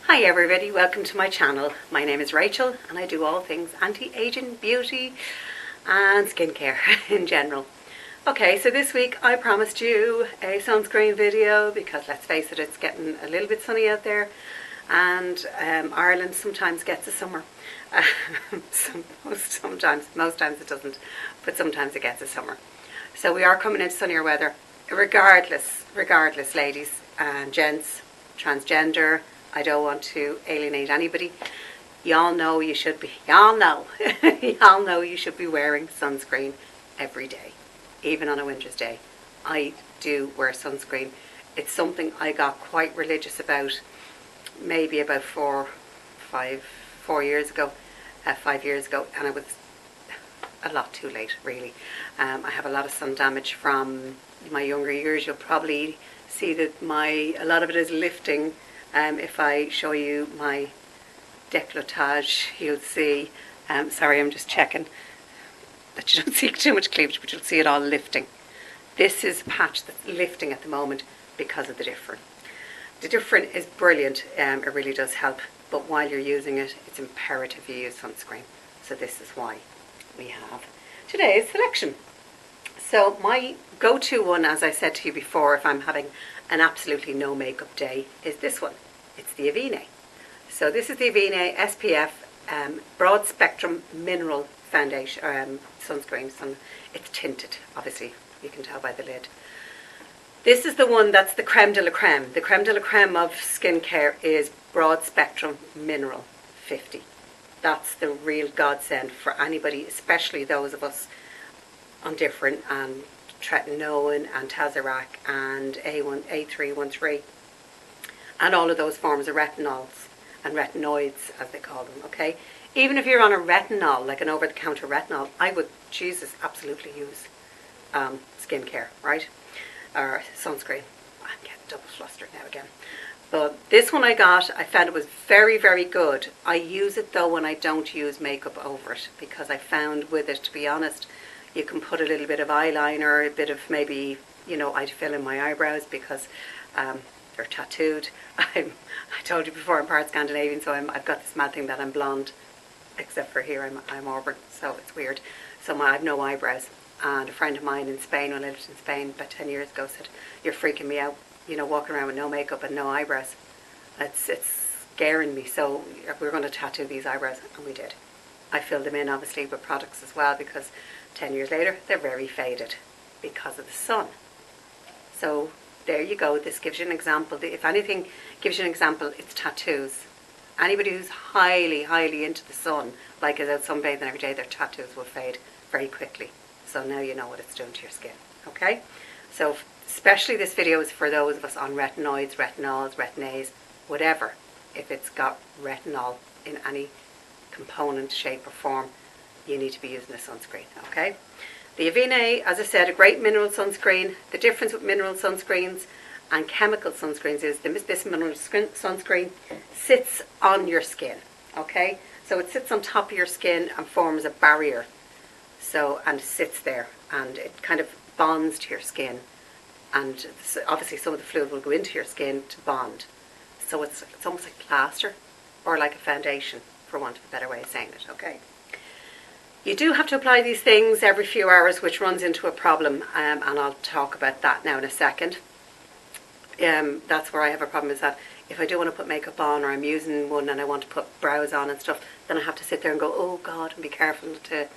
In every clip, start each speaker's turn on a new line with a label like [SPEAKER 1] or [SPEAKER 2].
[SPEAKER 1] Hi everybody, welcome to my channel. My name is Rachel and I do all things anti-aging, beauty and skincare in general. Okay, so this week I promised you a sunscreen video because let's face it, it's getting a little bit sunny out there and Ireland sometimes gets a summer. Most times it doesn't, but sometimes it gets a summer. So we are coming into sunnier weather regardless ladies and gents, transgender. I don't want to alienate anybody. Y'all know you should be wearing sunscreen every day, even on a winter's day. I do wear sunscreen. It's something I got quite religious about maybe about 5 years ago, and it was a lot too late really. I have a lot of sun damage from my younger years. You'll probably see that a lot of it is lifting. If I show you my décolletage, you'll see, sorry, I'm just checking that you don't see too much cleavage, but you'll see it all lifting. This is a patch that's lifting at the moment because of the Differin. The Differin is brilliant, it really does help, but while you're using it, it's imperative you use sunscreen. So this is why we have today's selection. So my go-to one, as I said to you before, if I'm having an absolutely no makeup day, is this one. It's the Aveeno. So this is the Aveeno SPF broad spectrum mineral foundation sunscreen. It's tinted, obviously you can tell by the lid. This is the one that's the creme de la creme. The creme de la creme of skincare is broad spectrum mineral 50. That's the real godsend for anybody, especially those of us on Differin and tretinoin and Tazorac and A313 and all of those forms of retinols and retinoids as they call them, okay? Even if you're on a retinol, like an over-the-counter retinol, I would, absolutely use skincare, right? Or sunscreen. I'm getting double flustered now again. But this one I got, I found it was very, very good. I use it though when I don't use makeup over it, because I found with it, to be honest, you can put a little bit of eyeliner, a bit of maybe, I'd fill in my eyebrows because they're tattooed. I told you before, I'm part Scandinavian, so I've got this mad thing that I'm blonde, except for here I'm auburn, so it's weird. So I have no eyebrows. And a friend of mine in Spain, when I lived in Spain about 10 years ago, said, "You're freaking me out, walking around with no makeup and no eyebrows. It's scaring me, so we're going to tattoo these eyebrows," and we did. I filled them in obviously with products as well, because 10 years later they're very faded because of the sun. So there you go. This gives you an example. If anything gives you an example, it's tattoos. Anybody who's highly into the sun, like is out sunbathing every day, their tattoos will fade very quickly. So now you know what it's doing to your skin. Okay, so especially this video is for those of us on retinoids, retinols, retin-A's, whatever. If it's got retinol in any component, shape or form, you need to be using a sunscreen. Okay, the Aveeno, as I said, a great mineral sunscreen. The difference with mineral sunscreens and chemical sunscreens is this mineral sunscreen sits on your skin. Okay, so it sits on top of your skin and forms a barrier. And sits there and it kind of bonds to your skin, and obviously some of the fluid will go into your skin to bond. So it's almost like plaster or like a foundation, for want of a better way of saying it. Okay, you do have to apply these things every few hours, which runs into a problem, and I'll talk about that now in a second. That's where I have a problem, is that if I do want to put makeup on, or I'm using one and I want to put brows on and stuff, then I have to sit there and go, oh God, and be careful to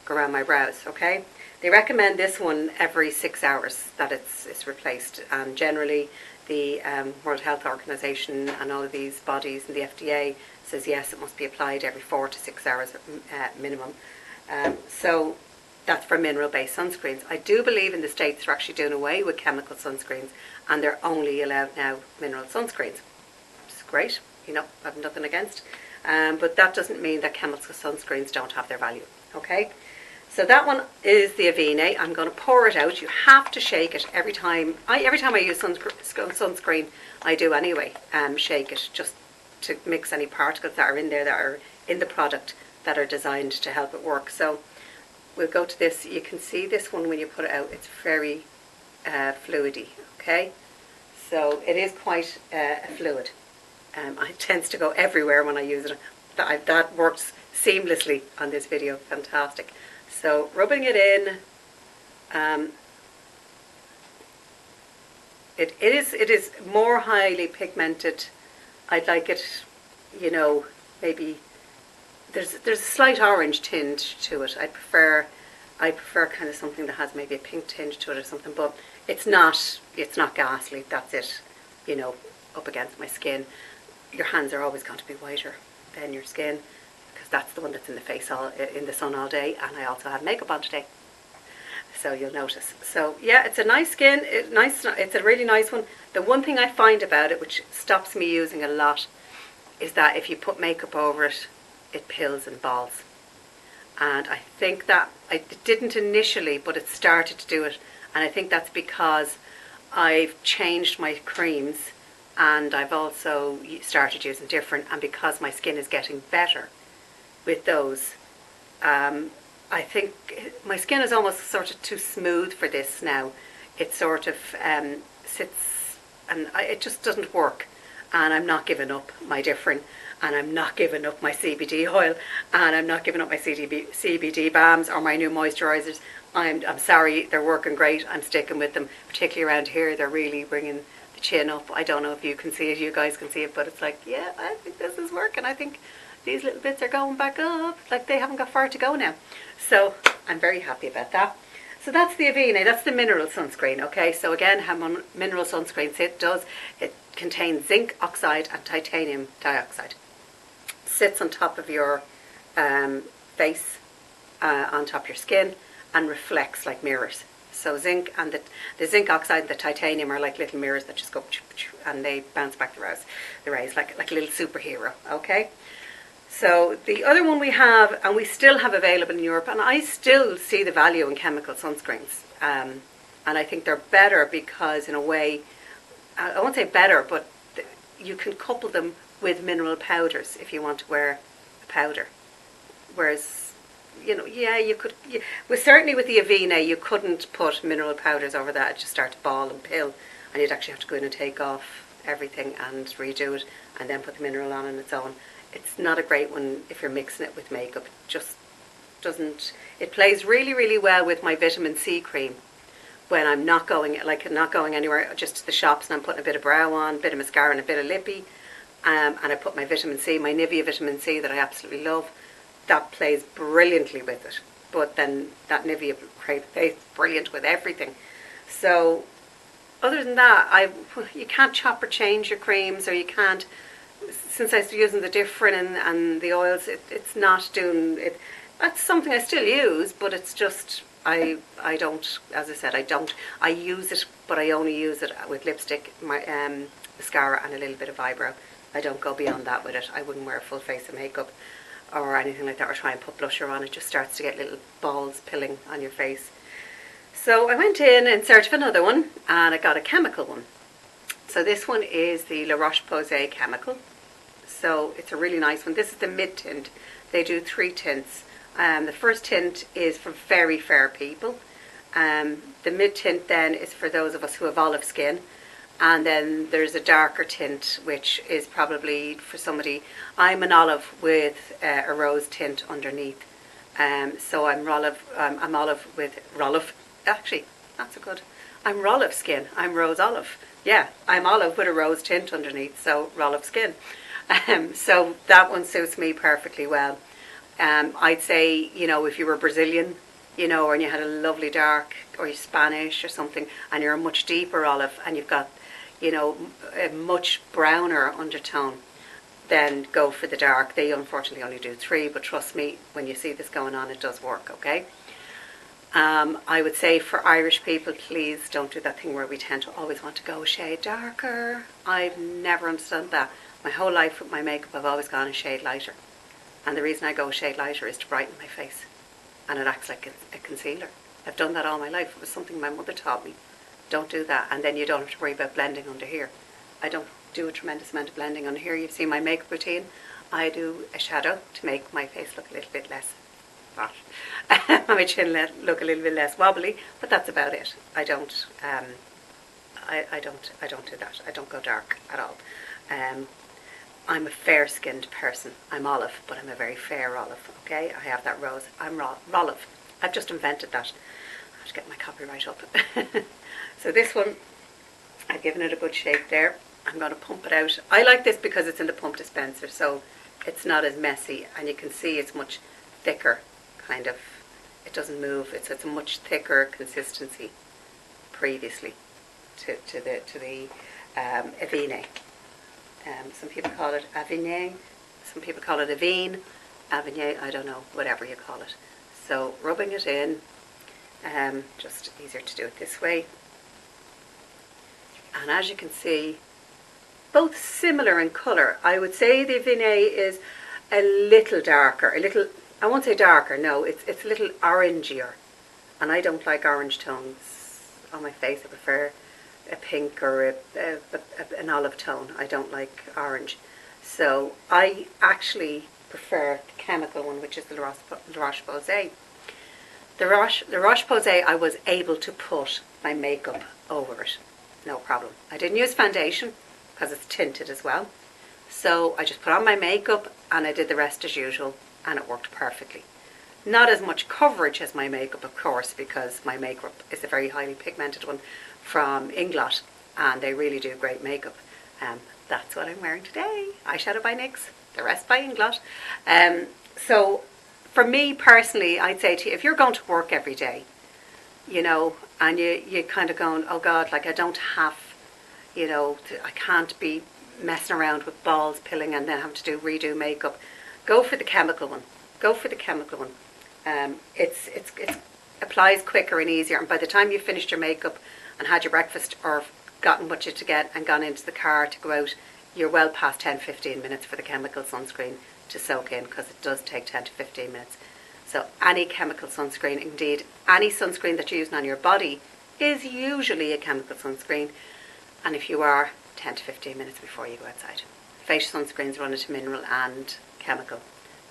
[SPEAKER 1] go around my brows. Okay, they recommend this one every 6 hours that it's replaced, and generally the World Health Organization and all of these bodies and the FDA says yes, it must be applied every 4 to 6 hours minimum. So that's for mineral-based sunscreens. I do believe in the States they're actually doing away with chemical sunscreens and they're only allowed now mineral sunscreens. It's great, I've nothing against, but that doesn't mean that chemical sunscreens don't have their value. Okay, so that one is the Aveeno. I'm going to pour it out. You have to shake it every time I use sunscreen. I do anyway. Shake it just to mix any particles that are in there, that are in the product, that are designed to help it work. So we'll go to this. You can see this one when you put it out. It's very fluidy. Okay, so it is quite a fluid. It tends to go everywhere when I use it. That works seamlessly on this video. Fantastic. So rubbing it in. It is more highly pigmented. I'd like it, you know, maybe there's a slight orange tinge to it. I prefer kind of something that has maybe a pink tinge to it or something, but it's not ghastly. That's it, you know, up against my skin. Your hands are always going to be whiter than your skin because that's the one that's in the face in the sun all day, and I also have makeup on today. So you'll notice. So yeah, it's a nice skin. It's a really nice one. The one thing I find about it, which stops me using a lot, is that if you put makeup over it, it pills and balls. And I think that it didn't initially, but it started to do it. And I think that's because I've changed my creams, and I've also started using different. And because my skin is getting better with those, I think my skin is almost sort of too smooth for this now. It sort of sits, and it just doesn't work. And I'm not giving up my different, and I'm not giving up my CBD oil, and I'm not giving up my CBD balms or my new moisturisers. I'm sorry, they're working great. I'm sticking with them, particularly around here. They're really bringing the chin up. I don't know if you can see it, you guys can see it, but it's like, yeah, I think this is working. I think these little bits are going back up, like they haven't got far to go now. So I'm very happy about that. So that's the Aveeno, that's the mineral sunscreen, okay? So again, how mineral sunscreen it contains zinc oxide and titanium dioxide. Sits on top of your face, on top of your skin, and reflects like mirrors. So zinc and the zinc oxide and the titanium are like little mirrors that just go and they bounce back the rays like a little superhero, okay? So the other one we have, and we still have available in Europe, and I still see the value in chemical sunscreens. And I think they're better because in a way, I won't say better, but you can couple them with mineral powders if you want to wear a powder. Whereas, you know, yeah, you could, well, certainly with the Aveeno, you couldn't put mineral powders over that. It'd just start to ball and pill, and you'd actually have to go in and take off everything and redo it, and then put the mineral on its own. It's not a great one if you're mixing it with makeup. It just doesn't. It plays really, really well with my vitamin C cream when I'm not going anywhere, just to the shops, and I'm putting a bit of brow on, a bit of mascara and a bit of lippy, and I put my vitamin C, my Nivea vitamin C that I absolutely love. That plays brilliantly with it. But then that Nivea plays brilliant with everything. So other than that, you can't chop or change your creams, or you can't. Since I was using the different and the oils, it's not doing it. That's something I still use, but it's just I don't. As I said, I use it, but I only use it with lipstick, my mascara, and a little bit of eyebrow. I don't go beyond that with it. I wouldn't wear a full face of makeup or anything like that, or try and put blusher on. It just starts to get little balls pilling on your face. So I went in search of another one, and I got a chemical one. So this one is the Roche Posay chemical. So it's a really nice one. This is the mid tint. They do 3 tints. The first tint is for very fair people. The mid tint then is for those of us who have olive skin. And then there's a darker tint, which is probably for somebody. I'm an olive with a rose tint underneath. So I'm olive with Rollive. Actually, that's a good. I'm Rollive skin. I'm rose olive. Yeah, I'm olive with a rose tint underneath. So Rollive skin. So that one suits me perfectly well. I'd say, you know, if you were Brazilian, you know, and you had a lovely dark, or you're Spanish or something, and you're a much deeper olive, and you've got, you know, a much browner undertone, then go for the dark. They unfortunately only do 3, but trust me, when you see this going on, it does work, okay? I would say for Irish people, please don't do that thing where we tend to always want to go a shade darker. I've never understood that. My whole life with my makeup, I've always gone a shade lighter. And the reason I go a shade lighter is to brighten my face. And it acts like a concealer. I've done that all my life. It was something my mother taught me. Don't do that. And then you don't have to worry about blending under here. I don't do a tremendous amount of blending under here. You've seen my makeup routine. I do a shadow to make my face look a little bit less fat. My chin look a little bit less wobbly. But that's about it. I don't do that. I don't go dark at all. I'm a fair-skinned person. I'm olive, but I'm a very fair olive, okay? I have that rose. I'm olive. I've just invented that. I have to get my copyright up. So this one, I've given it a good shake there. I'm going to pump it out. I like this because it's in the pump dispenser, so it's not as messy, and you can see it's much thicker, kind of. It doesn't move. It's a much thicker consistency previously to the Aveeno. Some people call it Aveeno, some people call it Aveeno, I don't know, whatever you call it. So rubbing it in, just easier to do it this way. And as you can see, both similar in colour. I would say the Aveeno is a little darker, I won't say darker, no, it's a little orangier. And I don't like orange tones on my face. I prefer a pink or an olive tone. I don't like orange. So I actually prefer the chemical one, which is the Roche Posay. The Roche Posay, I was able to put my makeup over it. No problem. I didn't use foundation because it's tinted as well. So I just put on my makeup and I did the rest as usual, and it worked perfectly. Not as much coverage as my makeup, of course, because my makeup is a very highly pigmented one from Inglot, and they really do great makeup. That's what I'm wearing today. Eyeshadow by NYX, the rest by Inglot. So for me personally, I'd say to you, if you're going to work every day, you know, and you're kind of going, oh God, like I don't have, you know, I can't be messing around with balls pilling and then have to redo makeup. Go for the chemical one. Go for the chemical one. It's applies quicker and easier, and by the time you've finished your makeup and had your breakfast or gotten what you to get and gone into the car to go out, you're well past 10-15 minutes for the chemical sunscreen to soak in, because it does take 10 to 15 minutes. So any chemical sunscreen, indeed any sunscreen that you're using on your body, is usually a chemical sunscreen, and if you are, 10 to 15 minutes before you go outside. Facial sunscreens run into mineral and chemical.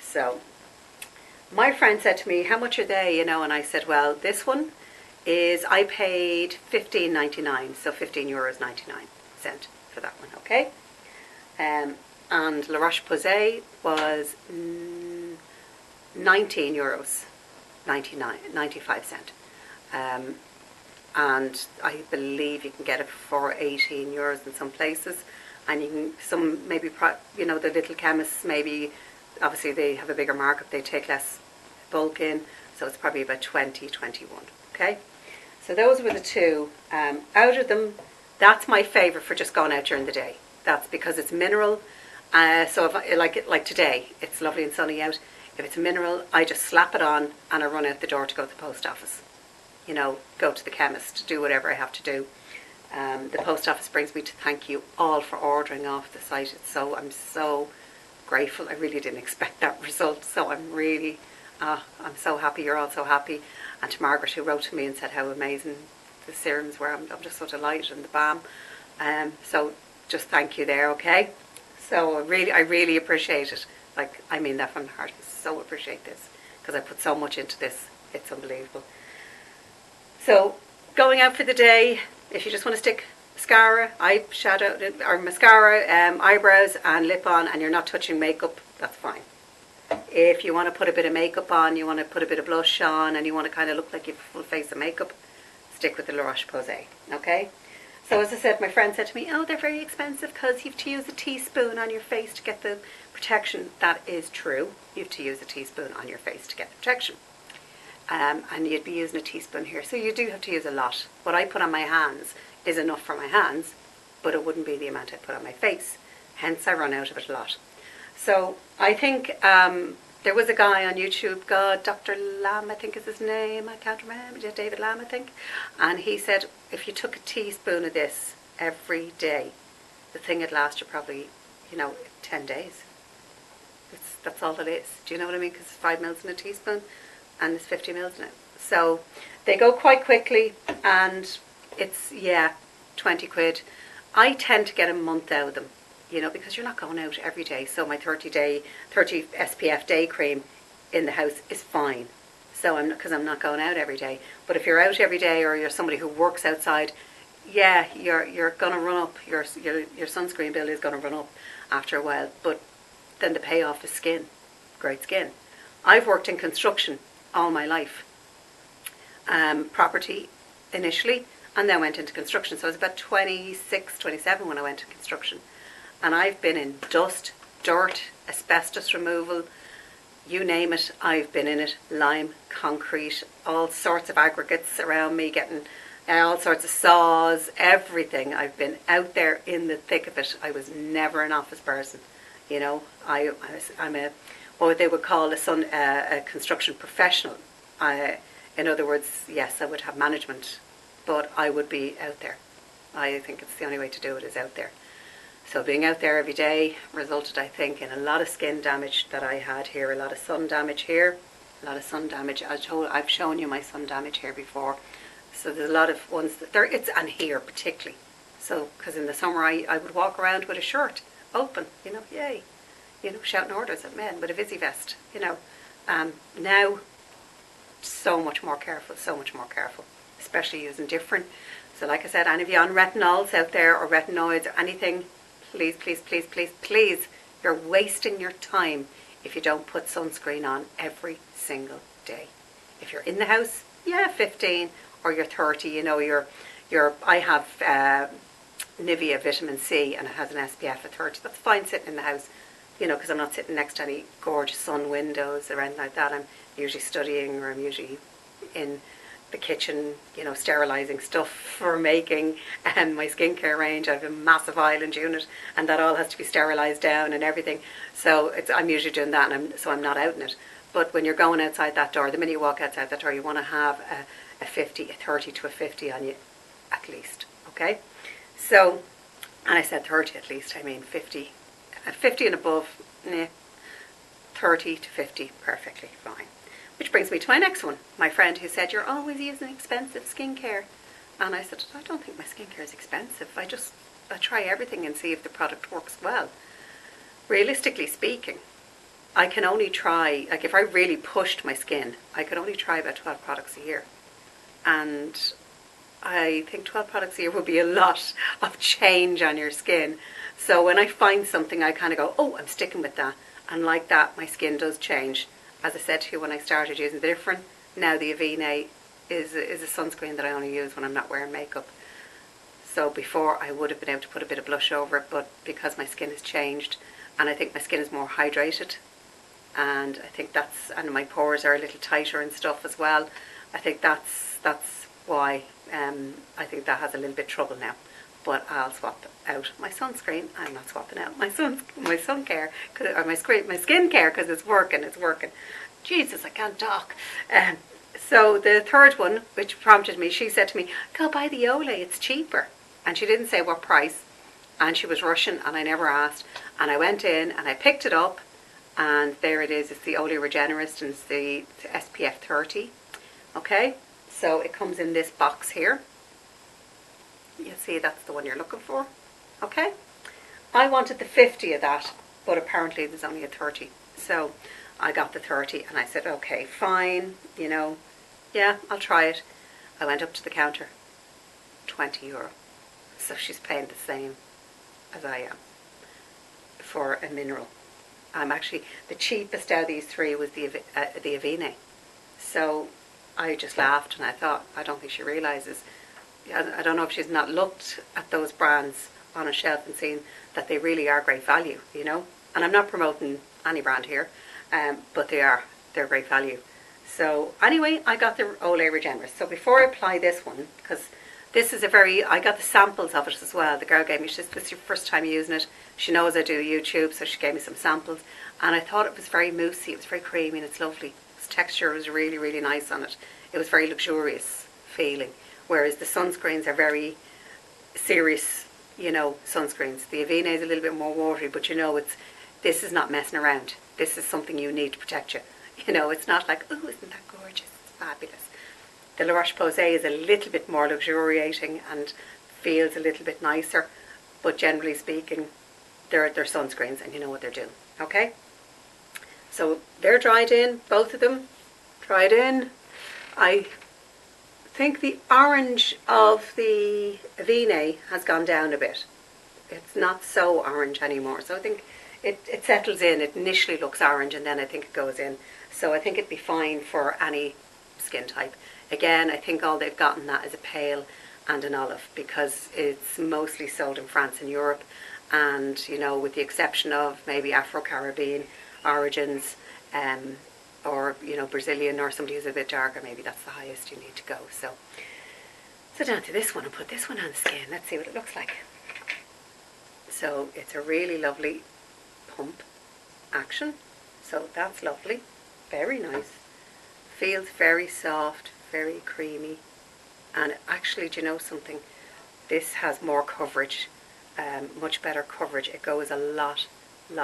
[SPEAKER 1] So my friend said to me, how much are they, you know, and I said, well, this one is, I paid €15.99, so €15.99 for that one, okay? And La Roche Posay was €19.95. And I believe you can get it for €18 in some places, and you can, some maybe, you know, the little chemists, maybe, obviously they have a bigger markup, they take less bulk in, so it's probably about 20, 21, okay? So those were the two. Out of them, that's my favourite for just going out during the day. That's because it's mineral. So if I like today, it's lovely and sunny out. If it's mineral, I just slap it on and I run out the door to go to the post office. You know, go to the chemist, do whatever I have to do. The post office brings me to thank you all for ordering off the site. I'm so grateful. I really didn't expect that result, so I'm really, I'm so happy. You're all so happy. And to Margaret, who wrote to me and said how amazing the serums were, I'm just so delighted, and the balm. So just thank you there, okay? So I really appreciate it. Like, I mean that from the heart. I so appreciate this, because I put so much into this. It's unbelievable. So going out for the day, if you just want to stick mascara, eyeshadow, or mascara, eyebrows and lip on, and you're not touching makeup, that's fine. If you want to put a bit of makeup on, you want to put a bit of blush on, and you want to kind of look like you have a full face of makeup, stick with the La Roche Posay, okay? So as I said, my friend said to me, oh, they're very expensive because you have to use a teaspoon on your face to get the protection. That is true. You have to use a teaspoon on your face to get the protection. And you'd be using a teaspoon here. So you do have to use a lot. What I put on my hands is enough for my hands, but it wouldn't be the amount I put on my face. Hence, I run out of it a lot. So I think there was a guy on YouTube, Dr. Lamb, I think is his name, I can't remember, David Lamb, I think. And he said if you took a teaspoon of this every day, the thing would last you probably, 10 days. That's all it is. Do you know what I mean? Because it's 5 mils in a teaspoon and there's 50 mils in it. So they go quite quickly, and it's, 20 quid. I tend to get a month out of them, because you're not going out every day. So my 30 SPF day cream in the house is fine. So because I'm not going out every day. But if you're out every day, or you're somebody who works outside, yeah, you're gonna run up your sunscreen bill is gonna run up after a while, but then the payoff is skin, great skin. I've worked in construction all my life, property initially, and then went into construction. So I was about 26, 27 when I went to construction, and I've been in dust, dirt, asbestos removal, you name it, I've been in it. Lime, concrete, all sorts of aggregates around me, getting all sorts of saws, everything. I've been out there in the thick of it. I was never an office person. You know, I'm a what they would call a construction professional. In other words, yes, I would have management, but I would be out there. I think it's the only way to do it is out there. So being out there every day resulted, I think, in a lot of skin damage that I had here, a lot of sun damage here, a lot of sun damage. I've shown you my sun damage here before. So there's a lot of ones that there, and here particularly. So, because in the summer I would walk around with a shirt open, you know, yay, you know, shouting orders at men with a Visi vest, you know. Now, so much more careful, especially using different. So like I said, any of you on retinols out there or retinoids or anything, please, please, please, please, please, you're wasting your time if you don't put sunscreen on every single day. If you're in the house, yeah, 15 or you're 30, you know, I have Nivea vitamin C and it has an SPF of 30. That's fine sitting in the house, you know, because I'm not sitting next to any gorgeous sun windows or anything like that. I'm usually studying or I'm usually in the kitchen, you know, sterilising stuff for making my skincare range. I have a massive island unit and that all has to be sterilised down and everything. So I'm usually doing that, and I'm not out in it. But when you're going outside that door, the minute you walk outside that door, you want to have a 50, a 30 to a 50 on you at least, okay? So, and I said 30 at least, I mean 50. 50 and above, nah, 30 to 50, perfectly fine. Which brings me to my next one. My friend who said, you're always using expensive skincare. And I said, I don't think my skincare is expensive. I try everything and see if the product works well. Realistically speaking, I can only try, like if I really pushed my skin, I could only try about 12 products a year. And I think 12 products a year would be a lot of change on your skin. So when I find something, I kind of go, oh, I'm sticking with that. And like that, my skin does change. As I said to you when I started using the different, now the Aveeno is a sunscreen that I only use when I'm not wearing makeup. So before I would have been able to put a bit of blush over it, but because my skin has changed and I think my skin is more hydrated, and I think and my pores are a little tighter and stuff as well. I think that's why I think that has a little bit of trouble now. But I'll swap out my sunscreen. I'm not swapping out my sun care or my skin care because it's working. Jesus, I can't talk. So the third one, which prompted me, she said to me, "Go buy the Olay. It's cheaper." And she didn't say what price, and she was rushing, and I never asked. And I went in and I picked it up, and there it is. It's the Olay Regenerist, and it's the SPF 30. Okay, so it comes in this box here. You see, that's the one you're looking for. Okay, I wanted the 50 of that, but apparently there's only a 30. So I got the 30 and I said, okay, fine, you know, yeah, I'll try it. I went up to the counter, €20. So she's paying the same as I am for a mineral. I'm actually, the cheapest out of these three was the Aveeno. So I just laughed and I thought, I don't think she realises. I don't know if she's not looked at those brands on a shelf and seen that they really are great value, you know. And I'm not promoting any brand here, but they're great value. So anyway, I got the Olay Regenerist. So before I apply this one, because this is I got the samples of it as well. The girl gave me, this is your first time using it. She knows I do YouTube, so she gave me some samples. And I thought it was very moussey, it was very creamy, and it's lovely. Its texture was really, really nice on it. It was very luxurious feeling. Whereas the sunscreens are very serious, you know, sunscreens. The Aveeno is a little bit more watery, but you know, this is not messing around. This is something you need to protect you. You know, it's not like, oh, isn't that gorgeous? It's fabulous. The Roche Posay is a little bit more luxuriating and feels a little bit nicer, but generally speaking, they're sunscreens and you know what they're doing. Okay? So they're dried in, both of them dried in. I think the orange of the Aveeno has gone down a bit. It's not so orange anymore. So I think it settles in. It initially looks orange and then I think it goes in. So I think it'd be fine for any skin type. Again, I think all they've gotten that is a pale and an olive because it's mostly sold in France and Europe, and you know, with the exception of maybe Afro-Caribbean origins, or you know, Brazilian or somebody who's a bit darker, maybe that's the highest you need to go. So down to this one and put this one on the skin. Let's see what it looks like. So it's a really lovely pump action. So that's lovely, very nice. Feels very soft, very creamy, and actually, do you know something? This has more coverage, much better coverage. It goes a lot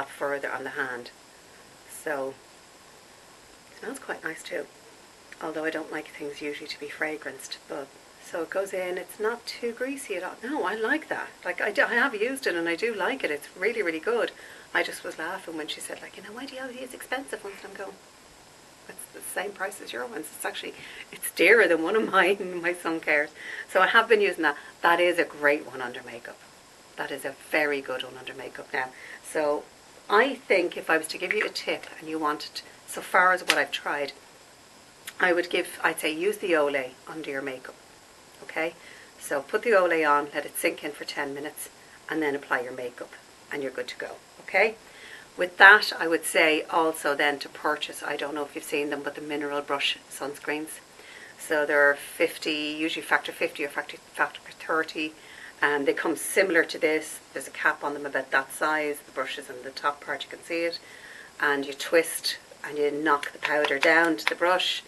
[SPEAKER 1] further on the hand. So it smells quite nice too. Although I don't like things usually to be fragranced, but so it goes in. It's not too greasy at all. No, I like that. Like I have used it and I do like it. It's really, really good. I just was laughing when she said, like, you know, why do you always use expensive ones? And I'm going, it's the same price as your ones. It's dearer than one of mine, my sun cares. So I have been using that. That is a great one under makeup. That is a very good one under makeup now. So I think if I was to give you a tip and you wanted, so far as what I've tried, I'd say use the Olay under your makeup. Okay? So put the Olay on, let it sink in for 10 minutes, and then apply your makeup, and you're good to go. Okay? With that, I would say also then to purchase, I don't know if you've seen them, but the mineral brush sunscreens. So they're 50, usually factor 50 or factor 30, and they come similar to this. There's a cap on them about that size. The brush is in the top part, you can see it, and you twist and you knock the powder down to the brush,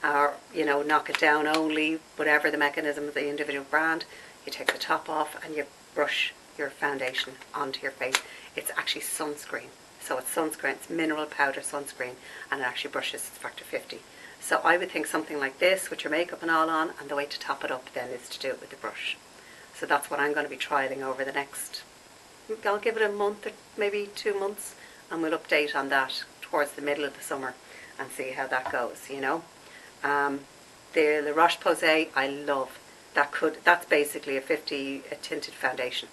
[SPEAKER 1] or you know, knock it down only, whatever the mechanism of the individual brand. You take the top off and you brush your foundation onto your face. It's actually sunscreen. So it's sunscreen, it's mineral powder sunscreen, and it actually brushes, it's factor 50. So I would think something like this with your makeup and all on, and the way to top it up then is to do it with the brush. So that's what I'm going to be trialling over the next, I'll give it a month or maybe 2 months, and we'll update on that towards the middle of the summer and see how that goes, you know. The Roche Posay I love. That's basically a tinted foundation,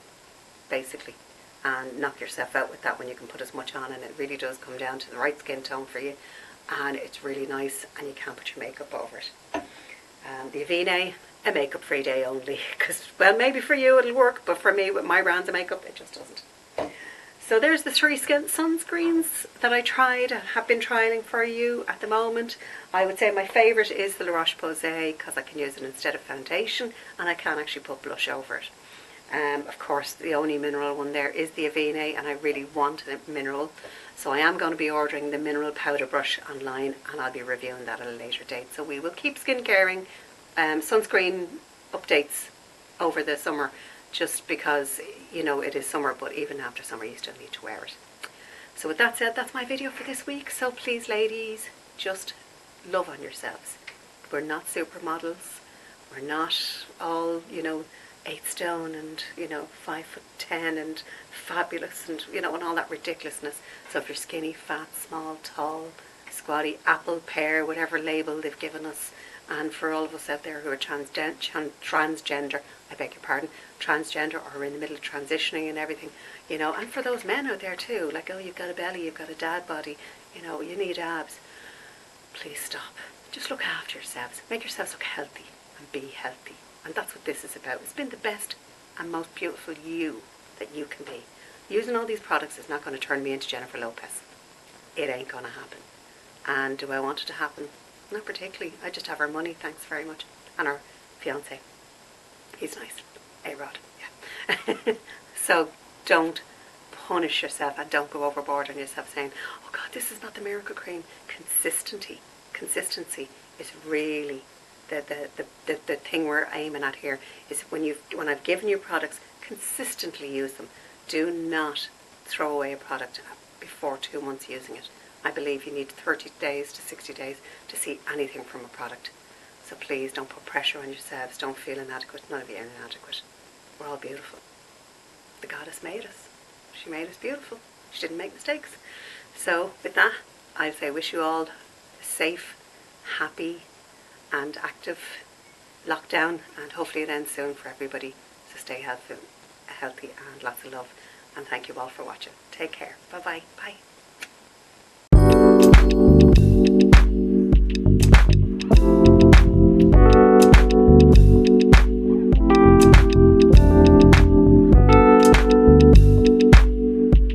[SPEAKER 1] basically. And knock yourself out with that when you can put as much on, and it really does come down to the right skin tone for you, and it's really nice, and you can't put your makeup over it. The Aveeno, a makeup free day only, because, well, maybe for you it'll work, but for me with my brands of makeup it just doesn't. So there's the 3 skin sunscreens that I tried, have been trialing for you at the moment. I would say my favourite is the Roche Posay because I can use it instead of foundation, and I can actually put blush over it. Of course, the only mineral one there is the Aveeno, and I really want a mineral. So I am going to be ordering the mineral powder brush online, and I'll be reviewing that at a later date. So we will keep skincaring, sunscreen updates over the summer, just because, you know, it is summer, but even after summer you still need to wear it. So with that said, that's my video for this week. So please, ladies, just love on yourselves. We're not supermodels. We're not all, you know, 8 stone and, you know, 5'10" and fabulous and, you know, and all that ridiculousness. So if you're skinny, fat, small, tall, squatty, apple, pear, whatever label they've given us, and for all of us out there who are transgender, I beg your pardon, transgender, or are in the middle of transitioning and everything, you know, and for those men out there too, like, oh, you've got a belly, you've got a dad body, you know, you need abs. Please stop. Just look after yourselves. Make yourselves look healthy and be healthy. And that's what this is about. It's been the best and most beautiful you that you can be. Using all these products is not going to turn me into Jennifer Lopez. It ain't going to happen. And do I want it to happen? Not particularly. I just have her money, thanks very much. And her fiance. He's nice. A-Rod, yeah. So don't punish yourself and don't go overboard on yourself saying, oh God, this is not the miracle cream. Consistency is really the thing we're aiming at here, is when I've given you products, consistently use them. Do not throw away a product before 2 months using it. I believe you need 30 days to 60 days to see anything from a product. So please don't put pressure on yourselves. Don't feel inadequate. None of you are inadequate. We're all beautiful. The goddess made us. She made us beautiful. She didn't make mistakes. So with that, I say wish you all a safe, happy and active lockdown, and hopefully it ends soon for everybody. So stay healthy and lots of love. And thank you all for watching. Take care. Bye-bye. Bye.